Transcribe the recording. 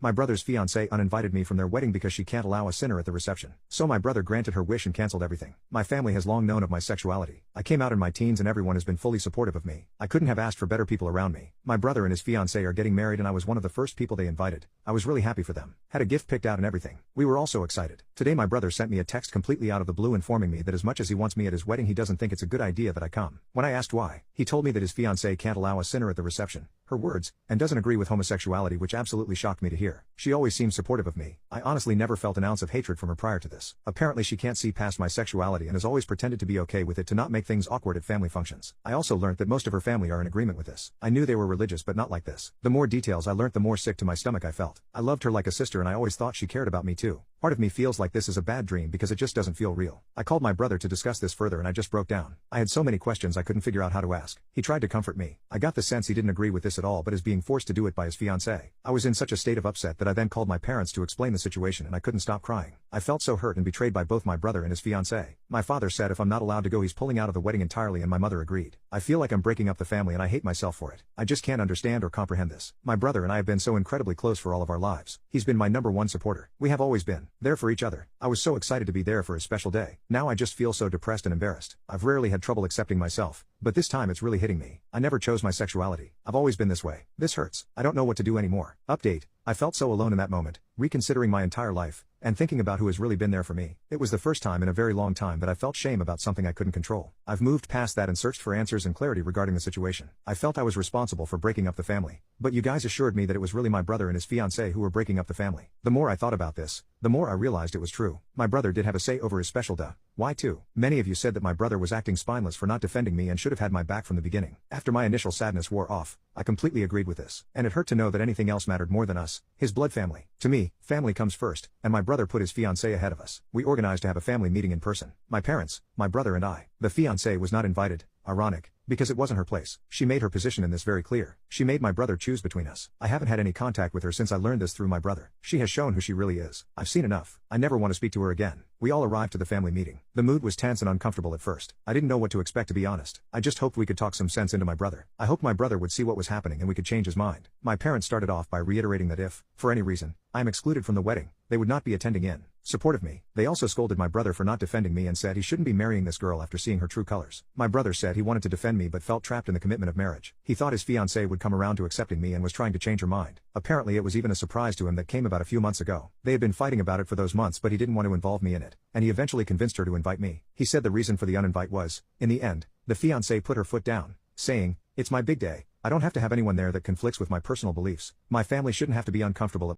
My brother's fiancée uninvited me from their wedding because she can't allow a sinner at the reception. So my brother granted her wish and cancelled everything. My family has long known of my sexuality. I came out in my teens and everyone has been fully supportive of me. I couldn't have asked for better people around me. My brother and his fiancée are getting married and I was one of the first people they invited. I was really happy for them. Had a gift picked out and everything. We were all so excited. Today my brother sent me a text completely out of the blue informing me that as much as he wants me at his wedding he doesn't think it's a good idea that I come. When I asked why, he told me that his fiancée can't allow a sinner at the reception. Her words, and doesn't agree with homosexuality, which absolutely shocked me to hear. She always seemed supportive of me. I honestly never felt an ounce of hatred from her prior to this. Apparently she can't see past my sexuality and has always pretended to be okay with it to not make things awkward at family functions. I also learned that most of her family are in agreement with this. I knew they were religious but not like this. The more details I learnt the more sick to my stomach I felt. I loved her like a sister and I always thought she cared about me too. Part of me feels like this is a bad dream because it just doesn't feel real. I called my brother to discuss this further and I just broke down. I had so many questions I couldn't figure out how to ask. He tried to comfort me. I got the sense he didn't agree with this at all but is being forced to do it by his fiancée. I was in such a state of upset that I then called my parents to explain the situation and I couldn't stop crying. I felt so hurt and betrayed by both my brother and his fiancée. My father said if I'm not allowed to go he's pulling out of the wedding entirely and my mother agreed. I feel like I'm breaking up the family and I hate myself for it. I just can't understand or comprehend this. My brother and I have been so incredibly close for all of our lives. He's been my #1 supporter. We have always been there for each other. I was so excited to be there for his special day. Now I just feel so depressed and embarrassed. I've rarely had trouble accepting myself, but this time it's really hitting me. I never chose my sexuality. I've always been this way. This hurts. I don't know what to do anymore. Update. I felt so alone in that moment, reconsidering my entire life, and thinking about who has really been there for me. It was the first time in a very long time that I felt shame about something I couldn't control. I've moved past that and searched for answers and clarity regarding the situation. I felt I was responsible for breaking up the family, but you guys assured me that it was really my brother and his fiancée who were breaking up the family. The more I thought about this, the more I realized it was true. My brother did have a say over his special duh. Why too? Many of you said that my brother was acting spineless for not defending me and should have had my back from the beginning. After my initial sadness wore off, I completely agreed with this, and it hurt to know that anything else mattered more than us, his blood family. To me, family comes first, and my brother put his fiancée ahead of us. We organized to have a family meeting in person. My parents, my brother and I. The fiancée was not invited. Ironic, because it wasn't her place. She made her position in this very clear. She made my brother choose between us. I haven't had any contact with her since I learned this through my brother. She has shown who she really is. I've seen enough. I never want to speak to her again. We all arrived to the family meeting. The mood was tense and uncomfortable at first. I didn't know what to expect, to be honest. I just hoped we could talk some sense into my brother. I hoped my brother would see what was happening and we could change his mind. My parents started off by reiterating that if, for any reason, I am excluded from the wedding, they would not be attending in support of me. They also scolded my brother for not defending me and said he shouldn't be marrying this girl after seeing her true colors. My brother said he wanted to defend me but felt trapped in the commitment of marriage. He thought his fiancée would come around to accepting me and was trying to change her mind. Apparently it was even a surprise to him that came about a few months ago. They had been fighting about it for those months but he didn't want to involve me in it, and he eventually convinced her to invite me. He said the reason for the uninvite was, in the end, the fiancée put her foot down, saying, "It's my big day. I don't have to have anyone there that conflicts with my personal beliefs. My family shouldn't have to be uncomfortable at